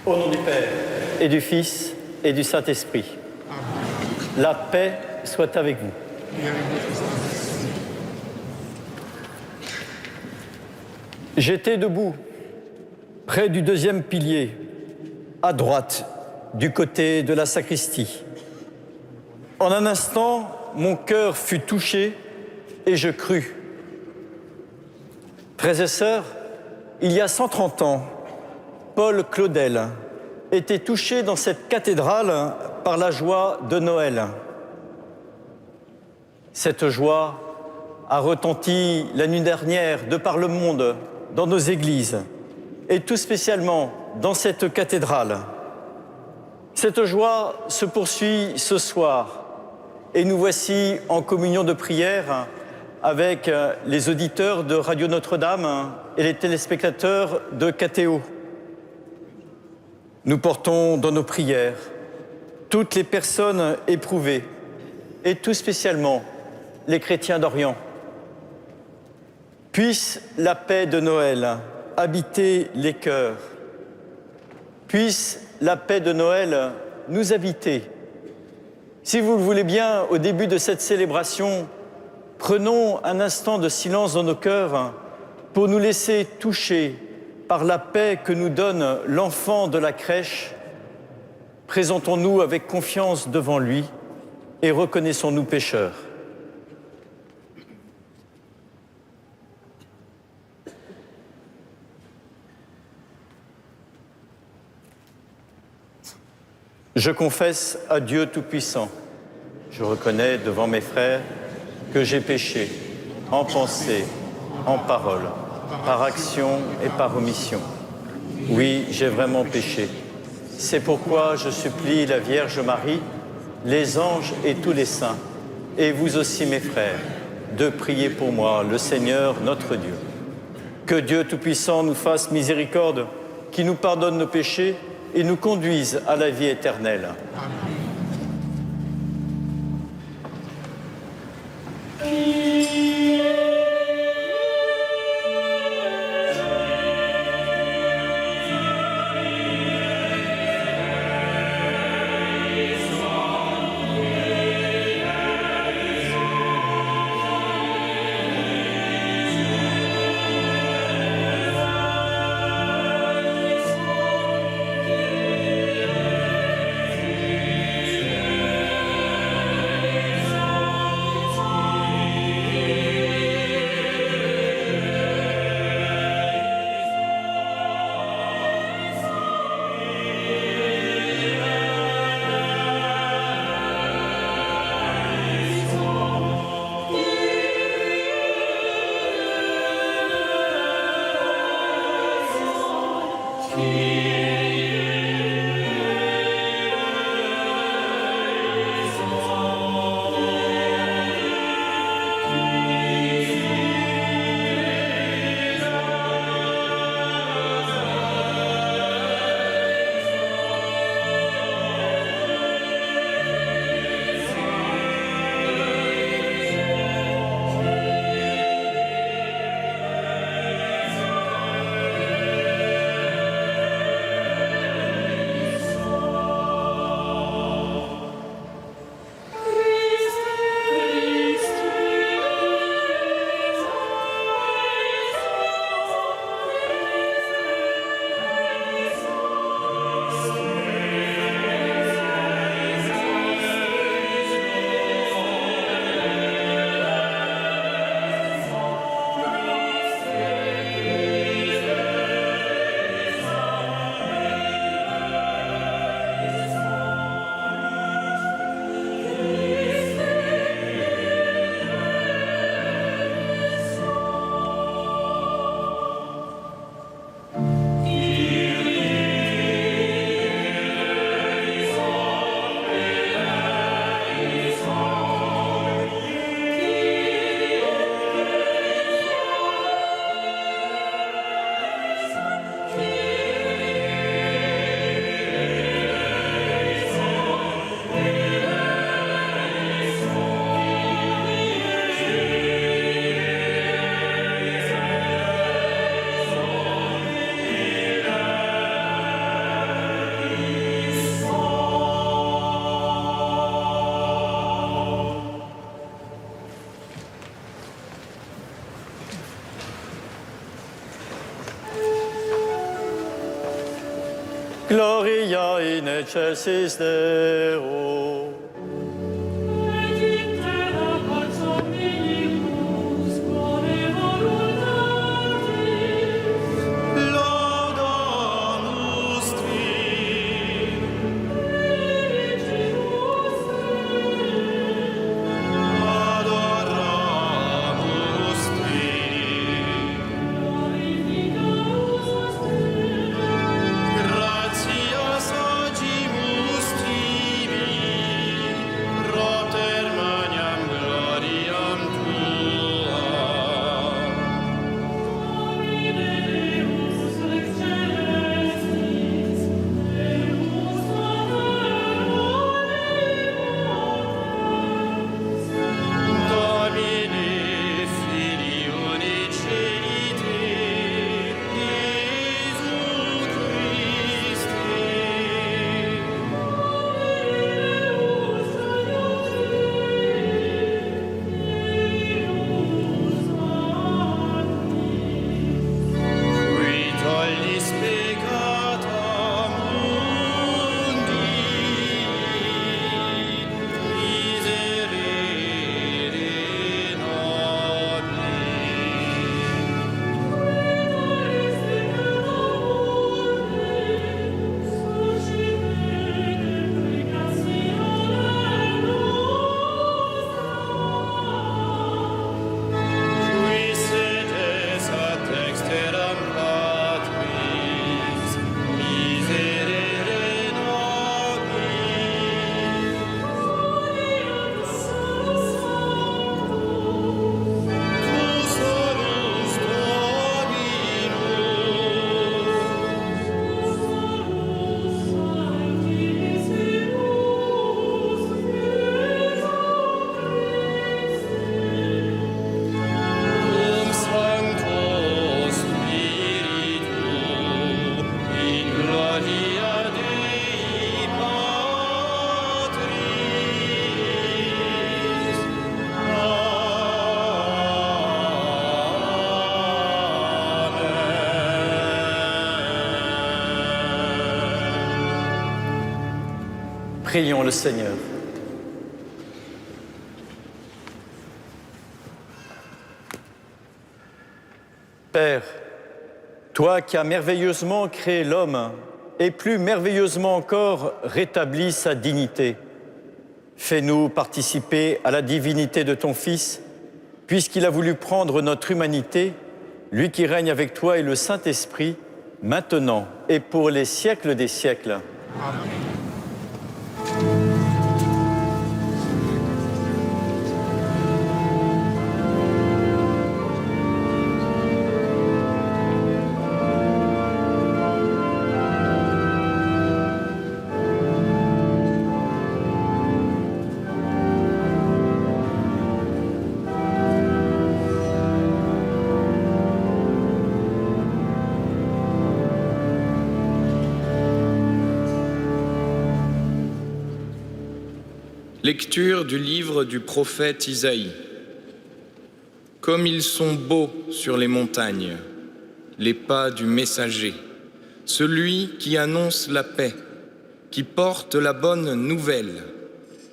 Au nom du Père, et du Fils, et du Saint-Esprit. La paix soit avec vous. J'étais debout, près du deuxième pilier, à droite, du côté de la sacristie. En un instant, mon cœur fut touché et je crus. Frères et sœurs, il y a 130 ans, Paul Claudel était touché dans cette cathédrale par la joie de Noël. Cette joie a retenti la nuit dernière de par le monde, dans nos églises, et tout spécialement dans cette cathédrale. Cette joie se poursuit ce soir, et nous voici en communion de prière avec les auditeurs de Radio Notre-Dame et les téléspectateurs de KTO. Nous portons dans nos prières toutes les personnes éprouvées, et tout spécialement les chrétiens d'Orient. Puisse la paix de Noël habiter les cœurs. Puisse la paix de Noël nous habiter. Si vous le voulez bien, au début de cette célébration, prenons un instant de silence dans nos cœurs pour nous laisser toucher par la paix que nous donne l'enfant de la crèche. Présentons-nous avec confiance devant lui et reconnaissons-nous pécheurs. Je confesse à Dieu Tout-Puissant, je reconnais devant mes frères que j'ai péché en pensée, en parole, par action et par omission. Oui, j'ai vraiment péché. C'est pourquoi je supplie la Vierge Marie, les anges et tous les saints, et vous aussi mes frères, de prier pour moi, le Seigneur notre Dieu. Que Dieu Tout-Puissant nous fasse miséricorde, qui nous pardonne nos péchés et nous conduise à la vie éternelle. Amen. Gloria in excelsis Deo. Prions le Seigneur. Père, toi qui as merveilleusement créé l'homme et plus merveilleusement encore rétabli sa dignité, fais-nous participer à la divinité de ton Fils, puisqu'il a voulu prendre notre humanité, lui qui règne avec toi et le Saint-Esprit, maintenant et pour les siècles des siècles. Amen. Lecture du livre du prophète Isaïe. Comme ils sont beaux sur les montagnes, les pas du messager, celui qui annonce la paix, qui porte la bonne nouvelle,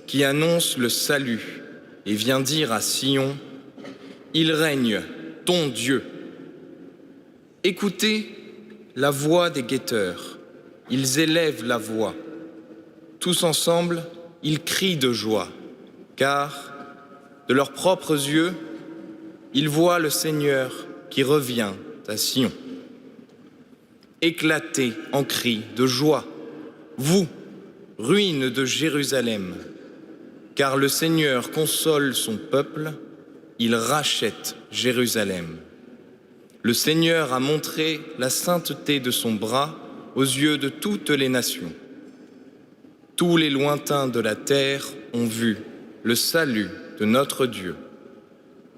qui annonce le salut et vient dire à Sion, « Il règne, ton Dieu ». Écoutez la voix des guetteurs, ils élèvent la voix. Tous ensemble, ils crient de joie, car, de leurs propres yeux, ils voient le Seigneur qui revient à Sion. Éclatez en cris de joie, vous, ruines de Jérusalem, car le Seigneur console son peuple, il rachète Jérusalem. Le Seigneur a montré la sainteté de son bras aux yeux de toutes les nations. Tous les lointains de la terre ont vu le salut de notre Dieu.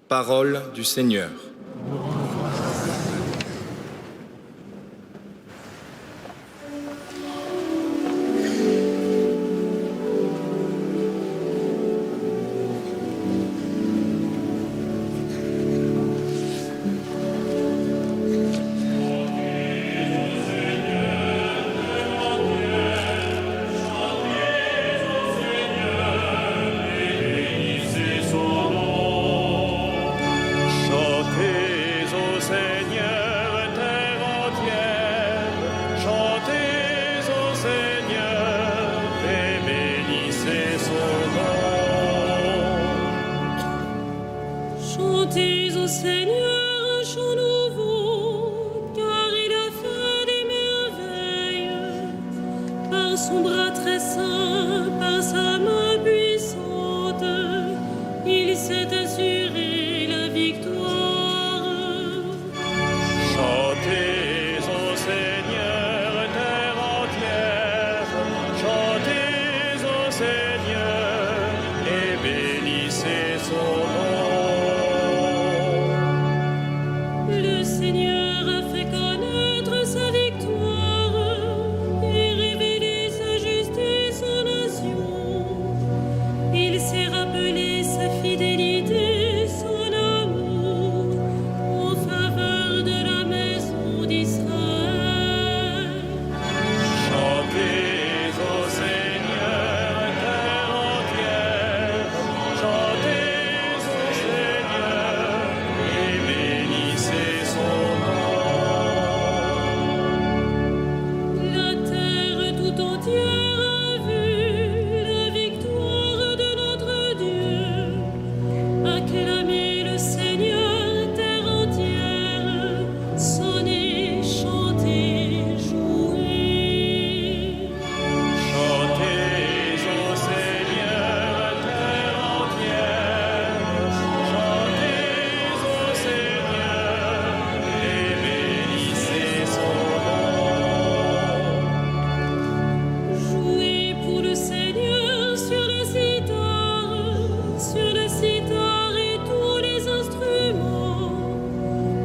Parole du Seigneur. son bras très saint, par sa main puissante, il s'est assuré la victoire. Chantez au Seigneur, terre entière, chantez au Seigneur et bénissez son nom. Le Seigneur a fait connaître sa victoire et révélé sa justice aux nations. Il s'est rappelé sa fidélité, son amour en faveur de la maison d'Israël. Chantez au Seigneur, terre entière, chantez au Seigneur et bénissez son nom. La terre tout entière a vu la victoire de notre Dieu. Acclamez le Seigneur, terre entière, sonnez, chantez, jouez. Chantez au Seigneur, terre entière, chantez au Seigneur et bénissez son nom. Jouez pour le Seigneur sur la cithare et tous les instruments,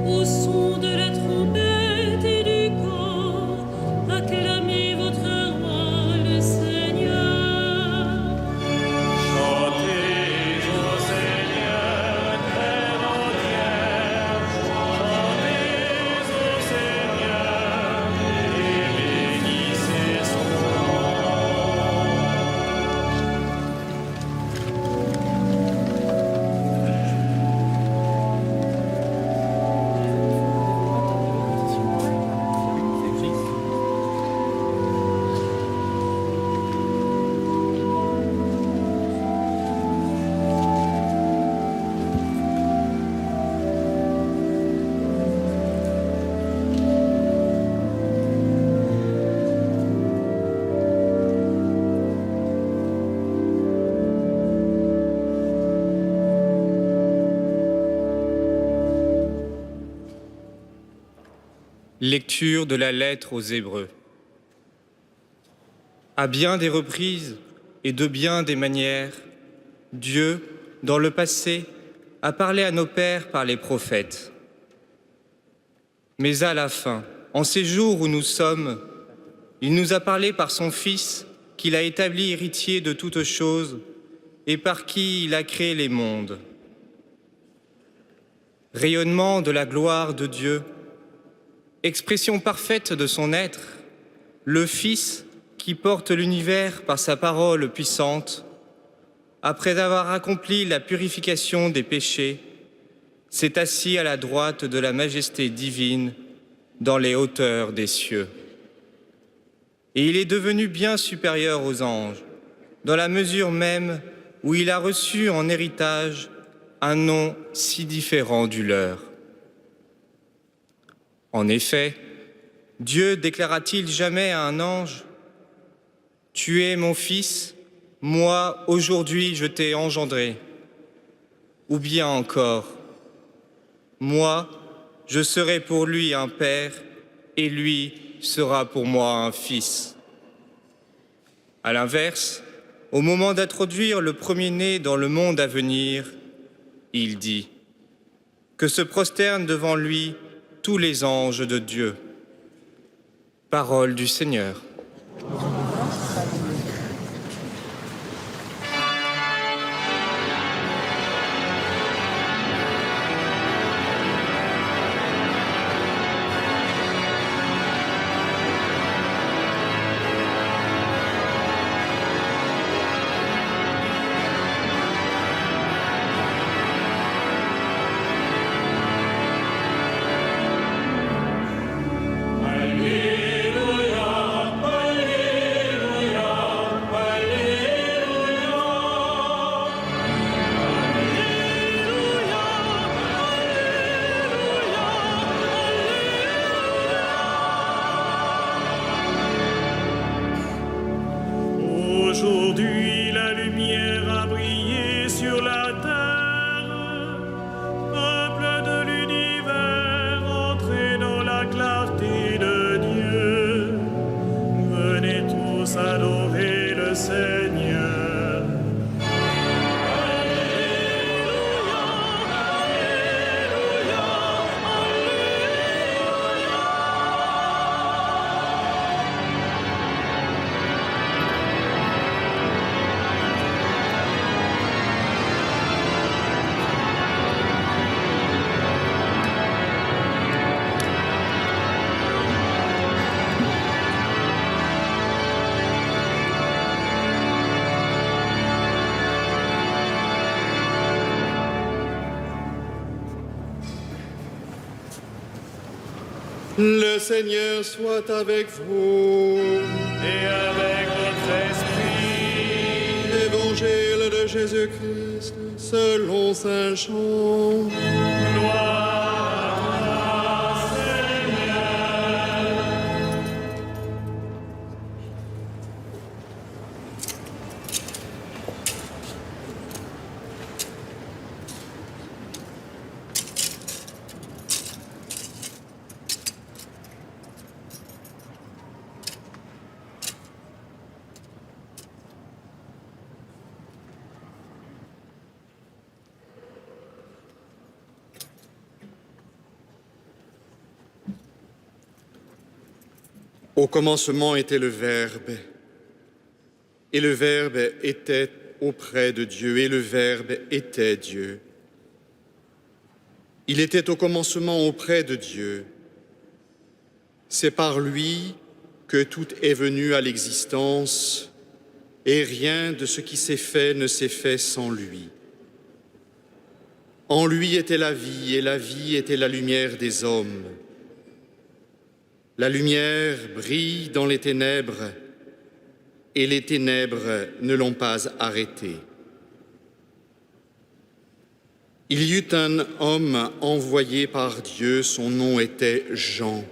au son de la trompette et du cor, acclamez votre roi le Seigneur. Chantez au Seigneur, terre entière, chantez au Seigneur et bénissez son Lecture de la lettre aux Hébreux. À bien des reprises et de bien des manières, Dieu, dans le passé, a parlé à nos pères par les prophètes. Mais à la fin, en ces jours où nous sommes, il nous a parlé par son Fils, qu'il a établi héritier de toutes choses et par qui il a créé les mondes. Rayonnement de la gloire de Dieu, expression parfaite de son être, le Fils qui porte l'univers par sa parole puissante, après avoir accompli la purification des péchés, s'est assis à la droite de la majesté divine dans les hauteurs des cieux. Et il est devenu bien supérieur aux anges, dans la mesure même où il a reçu en héritage un nom si différent du leur. En effet, Dieu déclara-t-il jamais à un ange « Tu es mon fils, moi aujourd'hui je t'ai engendré » ou bien encore « Moi, je serai pour lui un père et lui sera pour moi un fils ». À l'inverse, au moment d'introduire le premier-né dans le monde à venir, il dit que se prosternent devant lui tous les anges de Dieu. Parole du Seigneur. Alléluia, Le Seigneur soit avec vous. Et avec votre esprit. Évangile de Jésus-Christ selon saint Jean. Gloire à toi, Seigneur. Au commencement était le Verbe, et le Verbe était auprès de Dieu, et le Verbe était Dieu. Il était au commencement auprès de Dieu. C'est par lui que tout est venu à l'existence, et rien de ce qui s'est fait ne s'est fait sans lui. En lui était la vie, et la vie était la lumière des hommes. La lumière brille dans les ténèbres, et les ténèbres ne l'ont pas arrêtée. Il y eut un homme envoyé par Dieu, son nom était Jean.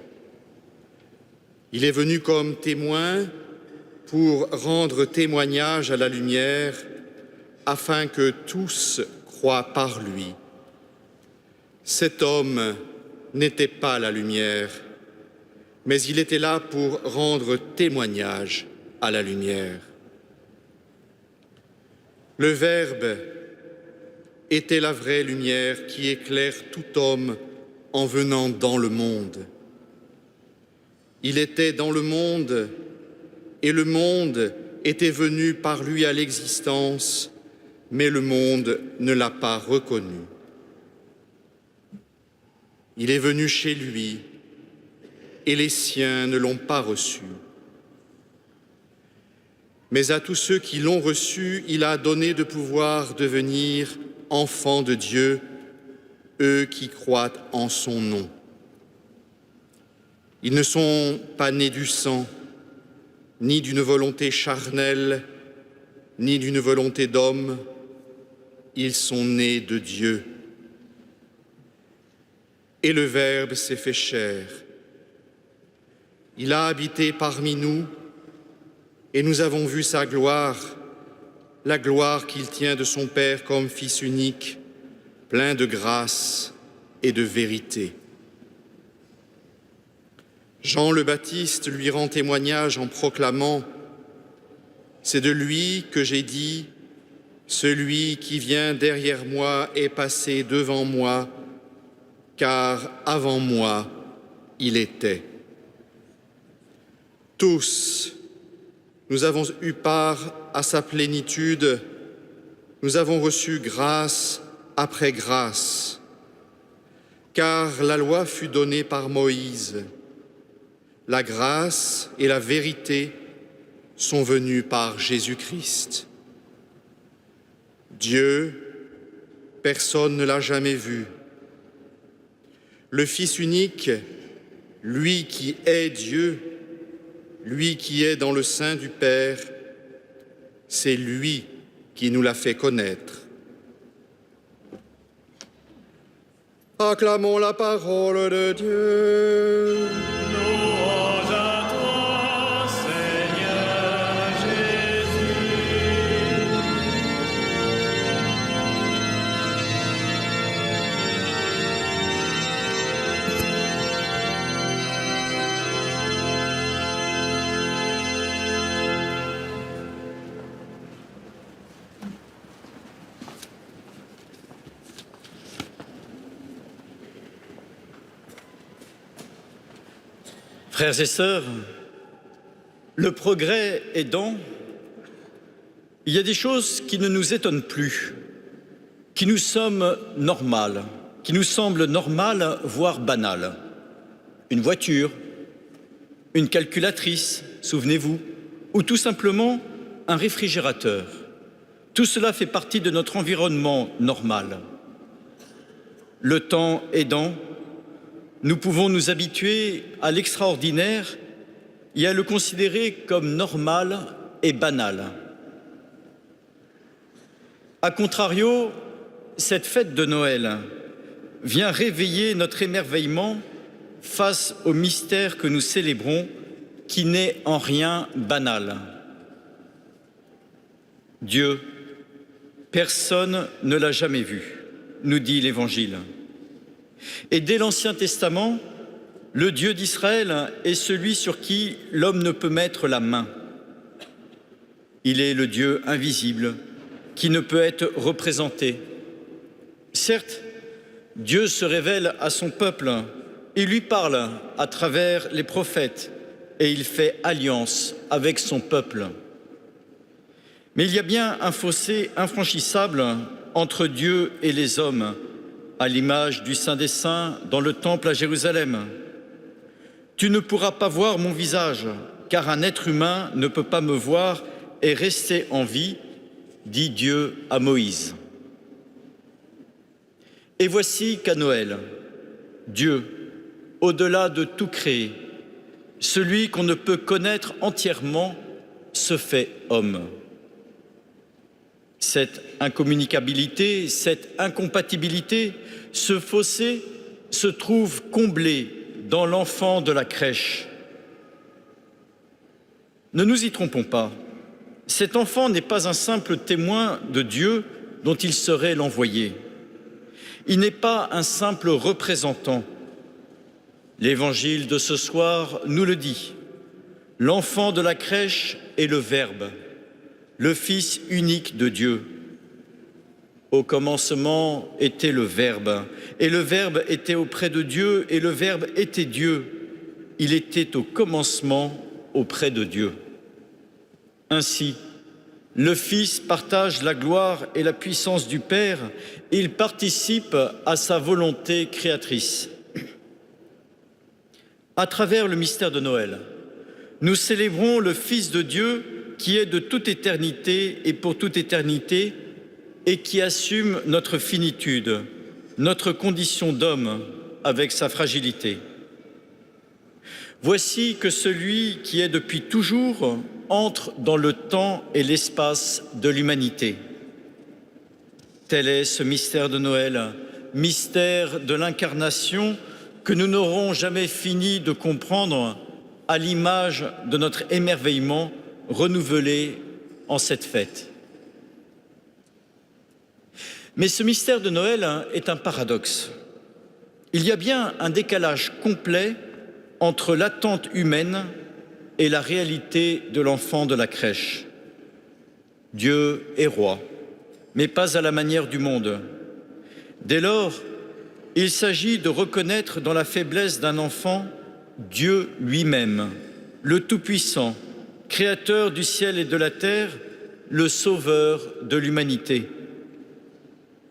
Il est venu comme témoin pour rendre témoignage à la lumière, afin que tous croient par lui. Cet homme n'était pas la lumière, mais il était là pour rendre témoignage à la lumière. Le Verbe était la vraie lumière qui éclaire tout homme en venant dans le monde. Il était dans le monde, et le monde était venu par lui à l'existence, mais le monde ne l'a pas reconnu. Il est venu chez lui, et les siens ne l'ont pas reçu. Mais à tous ceux qui l'ont reçu, il a donné de pouvoir devenir enfants de Dieu, eux qui croient en son nom. Ils ne sont pas nés du sang, ni d'une volonté charnelle, ni d'une volonté d'homme, ils sont nés de Dieu. Et le Verbe s'est fait chair. Il a habité parmi nous, et nous avons vu sa gloire, la gloire qu'il tient de son Père comme Fils unique, plein de grâce et de vérité. Jean le Baptiste lui rend témoignage en proclamant « C'est de lui que j'ai dit, celui qui vient derrière moi est passé devant moi, car avant moi, il était. » Tous, nous avons eu part à sa plénitude, nous avons reçu grâce après grâce, car la loi fut donnée par Moïse. La grâce et la vérité sont venues par Jésus-Christ. Dieu, personne ne l'a jamais vu. Le Fils unique, lui qui est Dieu, lui qui est dans le sein du Père, c'est lui qui nous l'a fait connaître. Acclamons la parole de Dieu. Louange à toi, Seigneur Jésus. Frères et sœurs, le progrès aidant, il y a des choses qui ne nous étonnent plus, qui nous semblent normales, voire banales. Une voiture, une calculatrice, souvenez-vous, ou tout simplement un réfrigérateur. Tout cela fait partie de notre environnement normal. Le temps aidant, nous pouvons nous habituer à l'extraordinaire et à le considérer comme normal et banal. A contrario, cette fête de Noël vient réveiller notre émerveillement face au mystère que nous célébrons, qui n'est en rien banal. Dieu, personne ne l'a jamais vu, nous dit l'Évangile. Et dès l'Ancien Testament, le Dieu d'Israël est celui sur qui l'homme ne peut mettre la main. Il est le Dieu invisible qui ne peut être représenté. Certes, Dieu se révèle à son peuple, il lui parle à travers les prophètes et il fait alliance avec son peuple. Mais il y a bien un fossé infranchissable entre Dieu et les hommes, à l'image du Saint des Saints dans le temple à Jérusalem. Tu ne pourras pas voir mon visage, car un être humain ne peut pas me voir et rester en vie, dit Dieu à Moïse. Et voici qu'à Noël, Dieu, au-delà de tout créé, celui qu'on ne peut connaître entièrement, se fait homme. Cette incommunicabilité, cette incompatibilité, ce fossé se trouve comblé dans l'enfant de la crèche. Ne nous y trompons pas, cet enfant n'est pas un simple témoin de Dieu dont il serait l'envoyé. Il n'est pas un simple représentant. L'évangile de ce soir nous le dit. L'enfant de la crèche est le Verbe, le Fils unique de Dieu. Au commencement était le Verbe, et le Verbe était auprès de Dieu, et le Verbe était Dieu. Il était au commencement auprès de Dieu. Ainsi, le Fils partage la gloire et la puissance du Père, et il participe à sa volonté créatrice. À travers le mystère de Noël, nous célébrons le Fils de Dieu qui est de toute éternité et pour toute éternité et qui assume notre finitude, notre condition d'homme avec sa fragilité. Voici que celui qui est depuis toujours entre dans le temps et l'espace de l'humanité. Tel est ce mystère de Noël, mystère de l'incarnation que nous n'aurons jamais fini de comprendre à l'image de notre émerveillement renouvelé en cette fête. Mais ce mystère de Noël est un paradoxe. Il y a bien un décalage complet entre l'attente humaine et la réalité de l'enfant de la crèche. Dieu est roi, mais pas à la manière du monde. Dès lors, il s'agit de reconnaître dans la faiblesse d'un enfant Dieu lui-même, le Tout-Puissant, créateur du ciel et de la terre, le sauveur de l'humanité.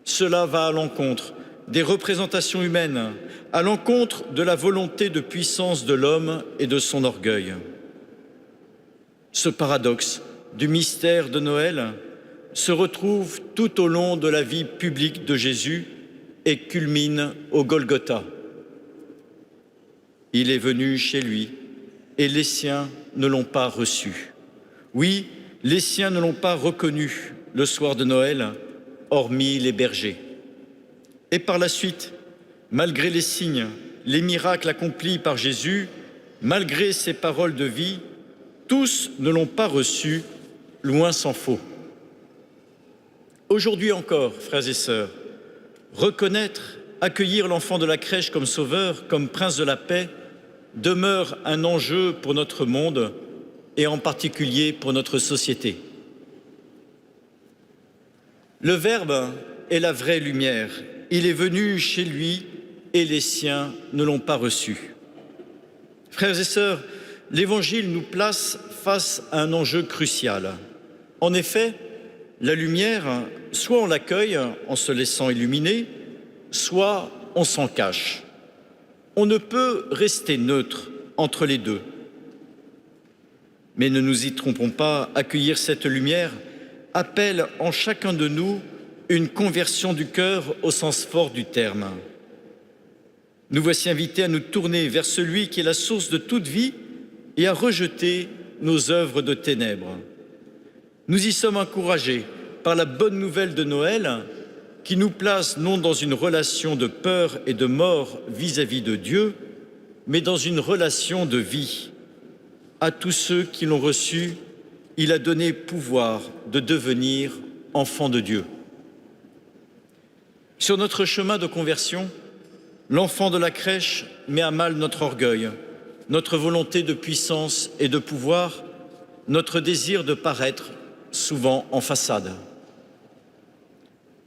Cela va à l'encontre des représentations humaines, à l'encontre de la volonté de puissance de l'homme et de son orgueil. Ce paradoxe du mystère de Noël se retrouve tout au long de la vie publique de Jésus et culmine au Golgotha. Il est venu chez lui et les siens ne l'ont pas reçu. Oui, les siens ne l'ont pas reconnu le soir de Noël, hormis les bergers. Et par la suite, malgré les signes, les miracles accomplis par Jésus, malgré ses paroles de vie, tous ne l'ont pas reçu, loin s'en faut. Aujourd'hui encore, frères et sœurs, reconnaître, accueillir l'enfant de la crèche comme sauveur, comme prince de la paix, demeure un enjeu pour notre monde et en particulier pour notre société. Le Verbe est la vraie lumière. Il est venu chez lui et les siens ne l'ont pas reçu. Frères et sœurs, l'Évangile nous place face à un enjeu crucial. En effet, la lumière, soit on l'accueille en se laissant illuminer, soit on s'en cache. On ne peut rester neutre entre les deux. Mais ne nous y trompons pas, accueillir cette lumière appelle en chacun de nous une conversion du cœur au sens fort du terme. Nous voici invités à nous tourner vers celui qui est la source de toute vie et à rejeter nos œuvres de ténèbres. Nous y sommes encouragés par la bonne nouvelle de Noël qui nous place non dans une relation de peur et de mort vis-à-vis de Dieu, mais dans une relation de vie. À tous ceux qui l'ont reçu, il a donné pouvoir de devenir enfants de Dieu. Sur notre chemin de conversion, l'enfant de la crèche met à mal notre orgueil, notre volonté de puissance et de pouvoir, notre désir de paraître, souvent en façade.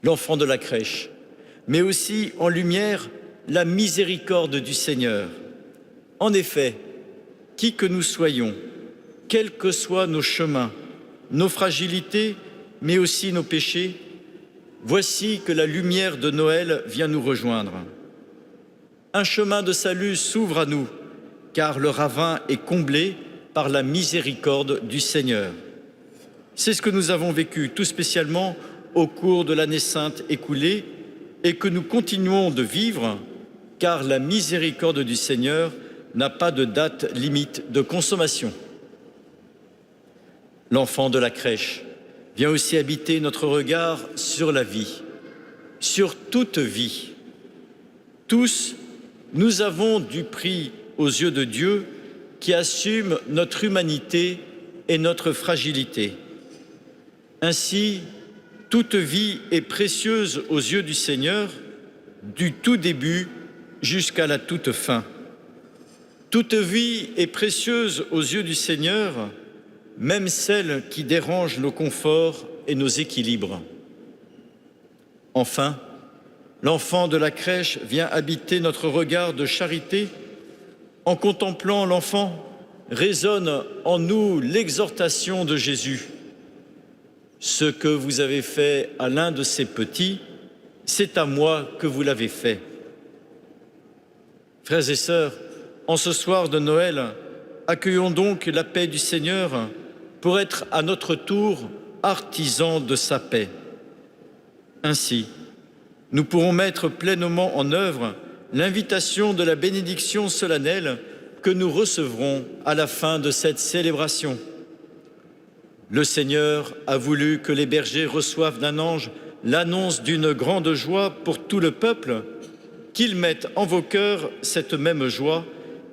L'enfant de la crèche met aussi en lumière la miséricorde du Seigneur. En effet, qui que nous soyons, quels que soient nos chemins, nos fragilités, mais aussi nos péchés, voici que la lumière de Noël vient nous rejoindre. Un chemin de salut s'ouvre à nous, car le ravin est comblé par la miséricorde du Seigneur. C'est ce que nous avons vécu tout spécialement au cours de l'année sainte écoulée et que nous continuons de vivre, car la miséricorde du Seigneur n'a pas de date limite de consommation. L'enfant de la crèche vient aussi habiter notre regard sur la vie, sur toute vie. Tous, nous avons du prix aux yeux de Dieu qui assume notre humanité et notre fragilité. Ainsi, toute vie est précieuse aux yeux du Seigneur, du tout début jusqu'à la toute fin. Toute vie est précieuse aux yeux du Seigneur, même celle qui dérange nos conforts et nos équilibres. Enfin, l'enfant de la crèche vient habiter notre regard de charité. En contemplant l'enfant, résonne en nous l'exhortation de Jésus. Ce que vous avez fait à l'un de ces petits, c'est à moi que vous l'avez fait. Frères et sœurs, en ce soir de Noël, accueillons donc la paix du Seigneur pour être à notre tour artisans de sa paix. Ainsi, nous pourrons mettre pleinement en œuvre l'invitation de la bénédiction solennelle que nous recevrons à la fin de cette célébration. Le Seigneur a voulu que les bergers reçoivent d'un ange l'annonce d'une grande joie pour tout le peuple, qu'il mette en vos cœurs cette même joie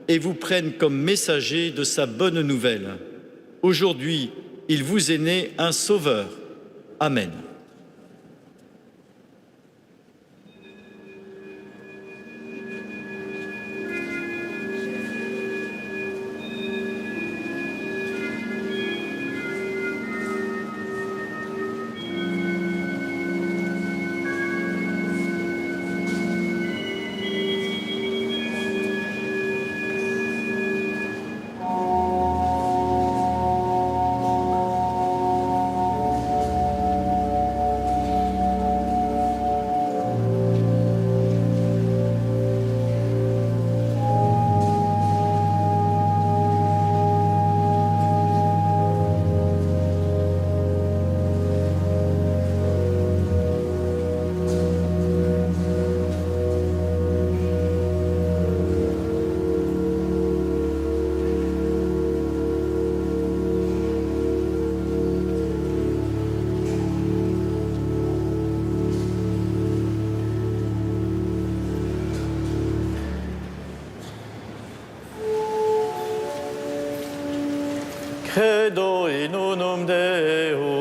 et vous prenne comme messager de sa bonne nouvelle. Aujourd'hui, il vous est né un Sauveur. Amen. Credo in unum Deo.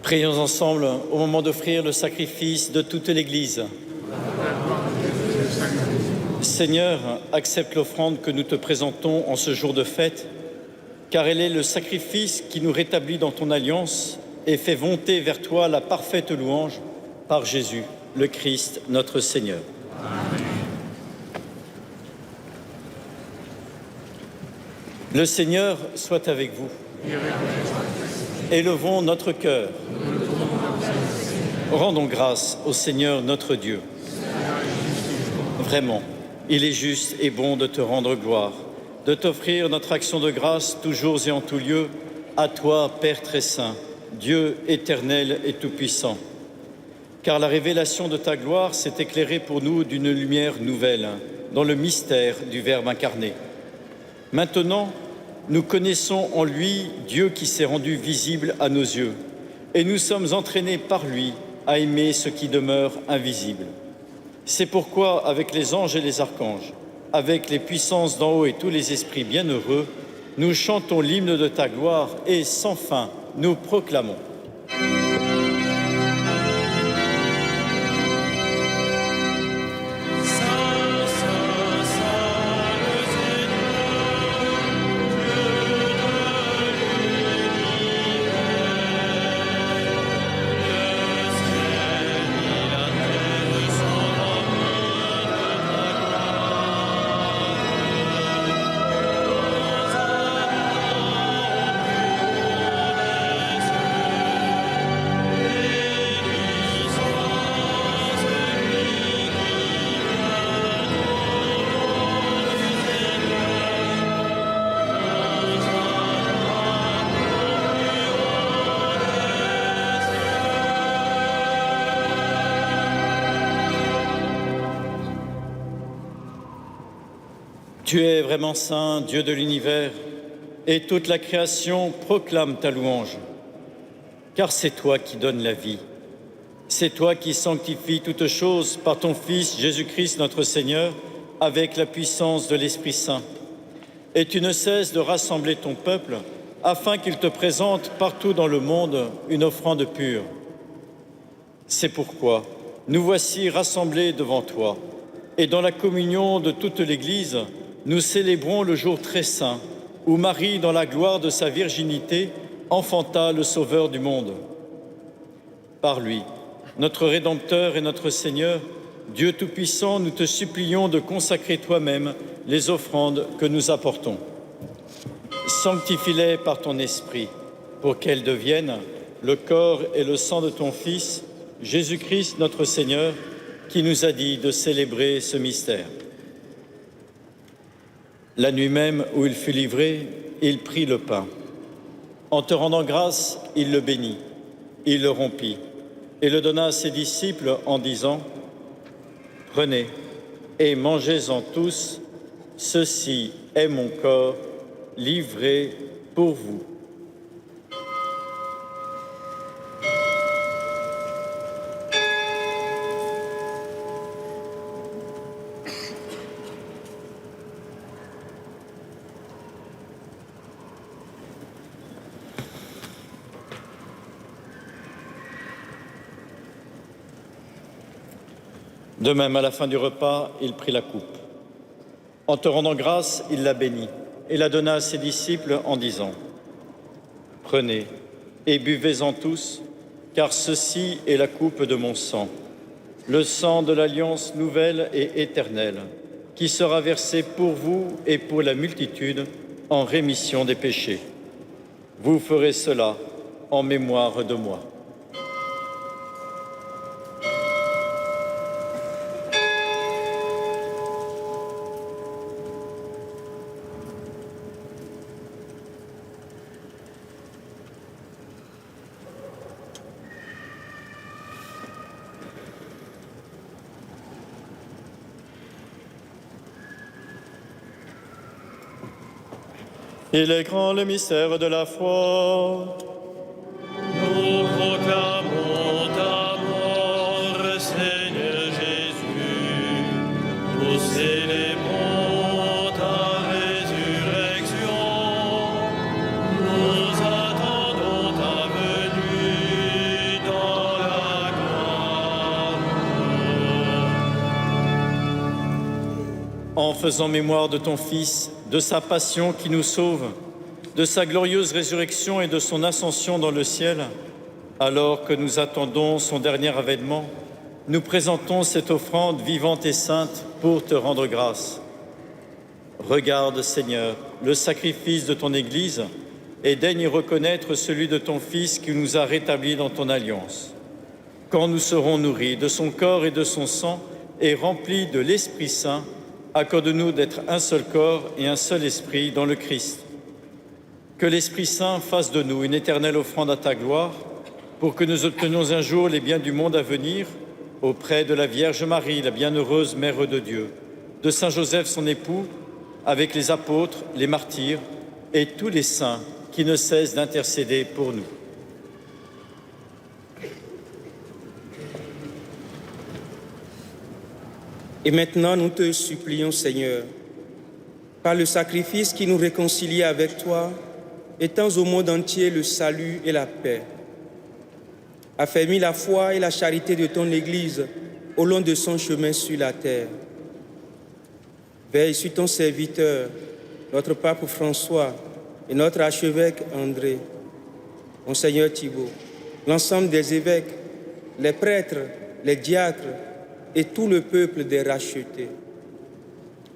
Prions ensemble au moment d'offrir le sacrifice de toute l'Église. Seigneur, accepte l'offrande que nous te présentons en ce jour de fête, car elle est le sacrifice qui nous rétablit dans ton alliance et fait monter vers toi la parfaite louange. par Jésus, le Christ, notre Seigneur. Le Seigneur soit avec vous. Élevons notre cœur. Rendons grâce au Seigneur notre Dieu. Vraiment, il est juste et bon de te rendre gloire, de t'offrir notre action de grâce toujours et en tout lieu, à toi, Père très saint, Dieu éternel et tout-puissant. Car la révélation de ta gloire s'est éclairée pour nous d'une lumière nouvelle, dans le mystère du Verbe incarné. Maintenant, nous connaissons en lui Dieu qui s'est rendu visible à nos yeux, et nous sommes entraînés par lui à aimer ce qui demeure invisible. C'est pourquoi, avec les anges et les archanges, avec les puissances d'en haut et tous les esprits bienheureux, nous chantons l'hymne de ta gloire et sans fin nous proclamons. Tu es vraiment saint, Dieu de l'univers, et toute la création proclame ta louange. Car c'est toi qui donnes la vie. C'est toi qui sanctifies toutes choses par ton Fils Jésus-Christ notre Seigneur, avec la puissance de l'Esprit Saint. Et tu ne cesses de rassembler ton peuple afin qu'il te présente partout dans le monde une offrande pure. C'est pourquoi nous voici rassemblés devant toi, et dans la communion de toute l'Église, nous célébrons le jour très saint où Marie, dans la gloire de sa virginité, enfanta le Sauveur du monde. Par lui, notre Rédempteur et notre Seigneur, Dieu Tout-Puissant, nous te supplions de consacrer toi-même les offrandes que nous apportons. Sanctifie-les par ton Esprit, pour qu'elles deviennent le corps et le sang de ton Fils, Jésus-Christ notre Seigneur, qui nous a dit de célébrer ce mystère. La nuit même où il fut livré, il prit le pain. En te rendant grâce, il le bénit, il le rompit et le donna à ses disciples en disant : « Prenez et mangez-en tous, ceci est mon corps livré pour vous. » De même, à la fin du repas, il prit la coupe. En te rendant grâce, il la bénit et la donna à ses disciples en disant : « Prenez et buvez-en tous, car ceci est la coupe de mon sang, le sang de l'alliance nouvelle et éternelle, qui sera versé pour vous et pour la multitude en rémission des péchés. Vous ferez cela en mémoire de moi. » Il est grand le mystère de la foi. Nous proclamons ta mort, Seigneur Jésus. Nous célébrons ta résurrection. Nous attendons ta venue dans la gloire. En faisant mémoire de ton Fils, de sa passion qui nous sauve, de sa glorieuse résurrection et de son ascension dans le ciel, Alors que nous attendons son dernier avènement, nous présentons cette offrande vivante et sainte pour te rendre grâce. Regarde, Seigneur, le sacrifice de ton Église et daigne y reconnaître celui de ton Fils qui nous a rétablis dans ton alliance. Quand nous serons nourris de son corps et de son sang et remplis de l'Esprit Saint, accorde-nous d'être un seul corps et un seul esprit dans le Christ. Que l'Esprit Saint fasse de nous une éternelle offrande à ta gloire, pour que nous obtenions un jour les biens du monde à venir, auprès de la Vierge Marie, la bienheureuse Mère de Dieu, de Saint Joseph, son époux, avec les apôtres, les martyrs et tous les saints qui ne cessent d'intercéder pour nous. Et maintenant, nous te supplions, Seigneur, par le sacrifice qui nous réconcilie avec toi, étends au monde entier le salut et la paix. Affermis la foi et la charité de ton Église au long de son chemin sur la terre. Veille sur ton serviteur, notre pape François et notre archevêque André, Monseigneur Thibault, l'ensemble des évêques, les prêtres, les diacres et tout le peuple des rachetés.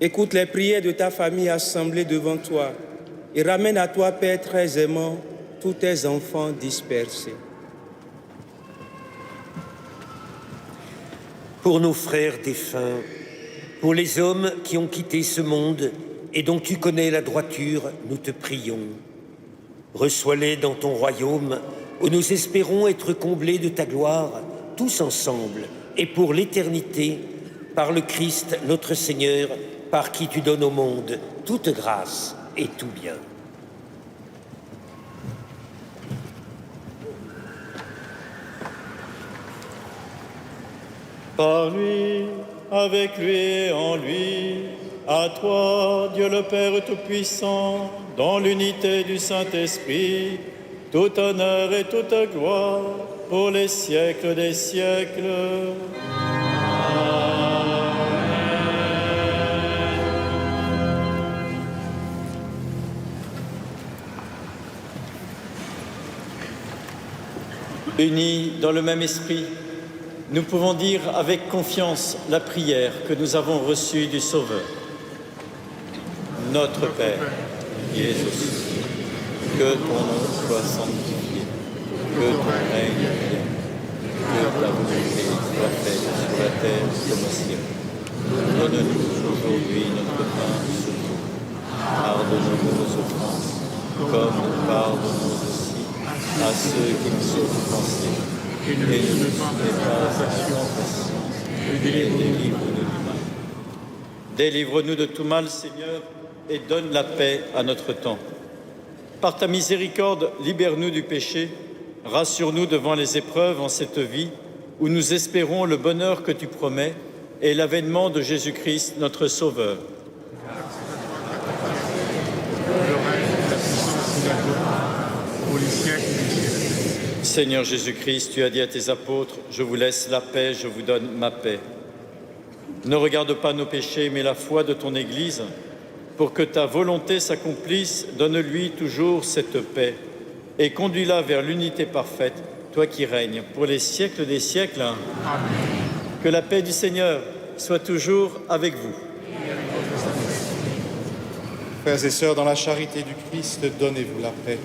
Écoute les prières de ta famille assemblée devant toi et ramène à toi, Père très aimant, tous tes enfants dispersés. Pour nos frères défunts, pour les hommes qui ont quitté ce monde et dont tu connais la droiture, nous te prions. Reçois-les dans ton royaume, où nous espérons être comblés de ta gloire, tous ensemble, et pour l'éternité, par le Christ notre Seigneur, par qui tu donnes au monde toute grâce et tout bien. Par lui, avec lui et en lui, à toi, Dieu le Père Tout-Puissant, dans l'unité du Saint-Esprit, tout honneur et toute gloire pour les siècles des siècles. Unis dans le même esprit, nous pouvons dire avec confiance la prière que nous avons reçue du Sauveur. Notre Père, qui es aux cieux, que ton nom soit sanctifié, que ton règne vienne, que ta volonté soit faite sur la terre comme au ciel. Donne-nous aujourd'hui notre pain ce jour. Pardonne-nous nos offenses, comme nous pardonnons aussi à ceux qui nous sont offensés. Et ne nous mets pas à tentation, et délivre-nous du mal. Délivre-nous de tout mal, Seigneur, et donne la paix à notre temps. Par ta miséricorde, libère-nous du péché, rassure-nous devant les épreuves en cette vie, où nous espérons le bonheur que tu promets et l'avènement de Jésus-Christ, notre Sauveur. Seigneur Jésus-Christ, tu as dit à tes apôtres, « Je vous laisse la paix, je vous donne ma paix. » Ne regarde pas nos péchés, mais la foi de ton Église. Pour que ta volonté s'accomplisse, donne-lui toujours cette paix et conduis-la vers l'unité parfaite, toi qui règnes pour les siècles des siècles. Amen. Que la paix du Seigneur soit toujours avec vous. Frères et sœurs, dans la charité du Christ, donnez-vous la paix.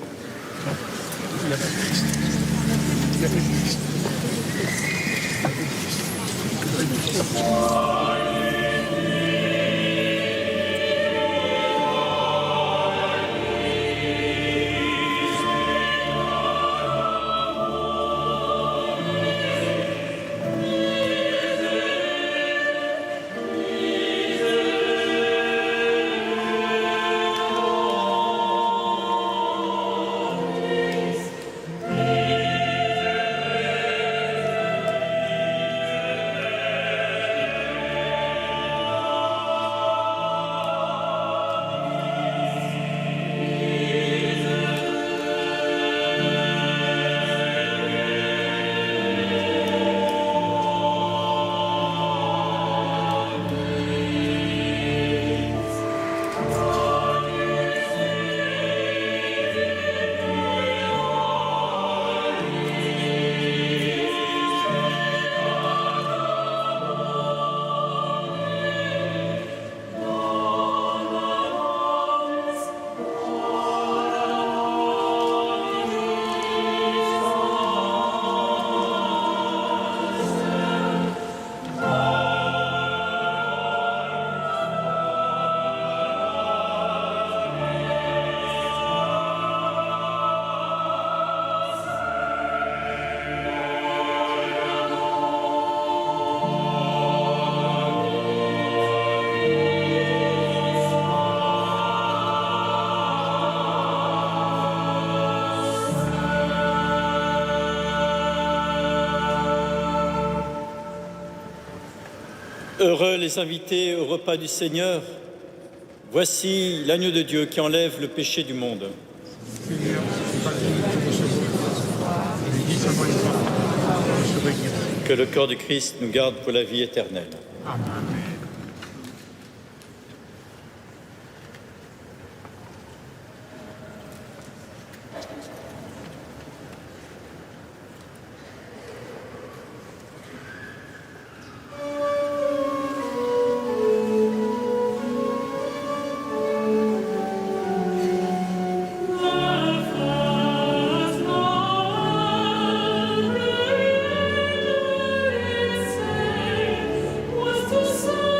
Heureux les invités au repas du Seigneur. Voici l'agneau de Dieu qui enlève le péché du monde. Que le corps du Christ nous garde pour la vie éternelle. Was to say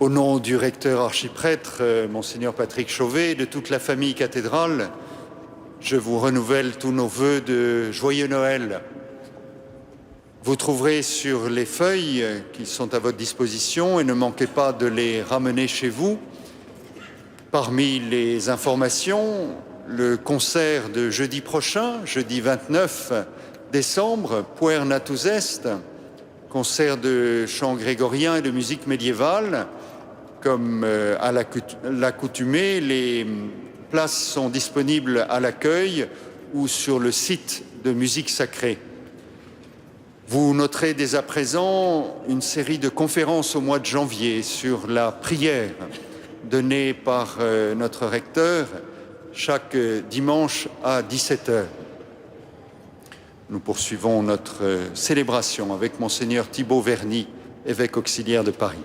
Au nom du recteur archiprêtre, Monseigneur Patrick Chauvet, et de toute la famille cathédrale, je vous renouvelle tous nos vœux de joyeux Noël. Vous trouverez sur les feuilles qui sont à votre disposition, et ne manquez pas de les ramener chez vous, parmi les informations, le concert de jeudi prochain, jeudi 29 décembre, Puer Natus Est, concert de chant grégorien et de musique médiévale. Comme à l'accoutumée, les places sont disponibles à l'accueil ou sur le site de musique sacrée. Vous noterez dès à présent une série de conférences au mois de janvier sur la prière donnée par notre recteur chaque dimanche à 17h. Nous poursuivons notre célébration avec Monseigneur Thibaut Verny, évêque auxiliaire de Paris.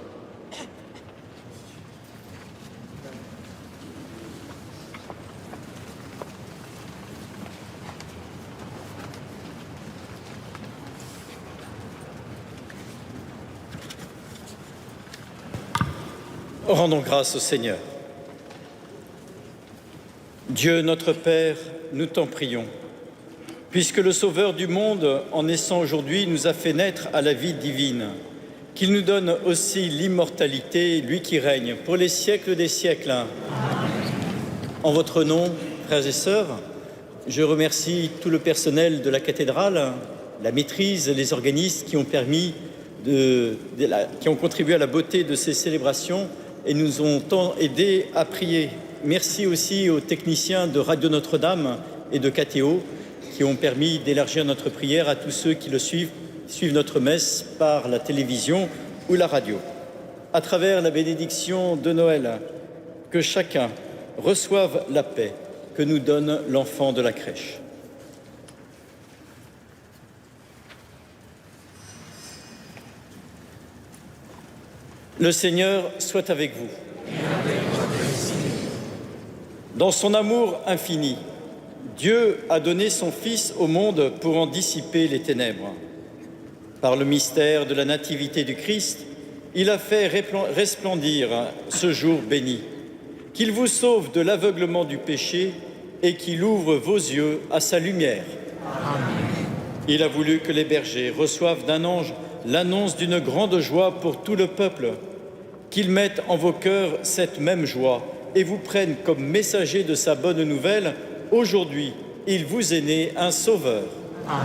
Rendons grâce au Seigneur. Dieu notre Père, nous t'en prions, puisque le Sauveur du monde, en naissant aujourd'hui, nous a fait naître à la vie divine, qu'il nous donne aussi l'immortalité, lui qui règne pour les siècles des siècles. Amen. En votre nom, frères et sœurs, je remercie tout le personnel de la cathédrale, la maîtrise, les organistes qui ont qui ont contribué à la beauté de ces célébrations et nous ont tant aidés à prier. Merci aussi aux techniciens de Radio Notre-Dame et de KTO qui ont permis d'élargir notre prière à tous ceux qui suivent notre messe par la télévision ou la radio. À travers la bénédiction de Noël, que chacun reçoive la paix que nous donne l'enfant de la crèche. Le Seigneur soit avec vous. Dans son amour infini, Dieu a donné son Fils au monde pour en dissiper les ténèbres. Par le mystère de la nativité du Christ, il a fait resplendir ce jour béni. Qu'il vous sauve de l'aveuglement du péché et qu'il ouvre vos yeux à sa lumière. Amen. Il a voulu que les bergers reçoivent d'un ange l'annonce d'une grande joie pour tout le peuple, qu'ils mettent en vos cœurs cette même joie et vous prennent comme messager de sa bonne nouvelle. Aujourd'hui, il vous est né un Sauveur. Amen.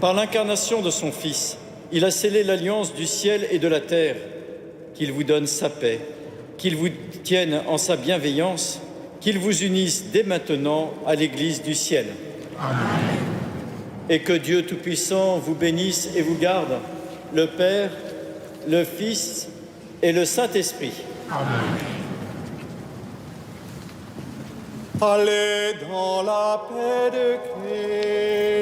Par l'incarnation de son Fils, il a scellé l'alliance du ciel et de la terre, qu'il vous donne sa paix, qu'il vous tienne en sa bienveillance, qu'il vous unisse dès maintenant à l'Église du ciel. Amen. Et que Dieu Tout-Puissant vous bénisse et vous garde, le Père, le Fils et le Saint-Esprit. Amen. Allez dans la paix de Christ.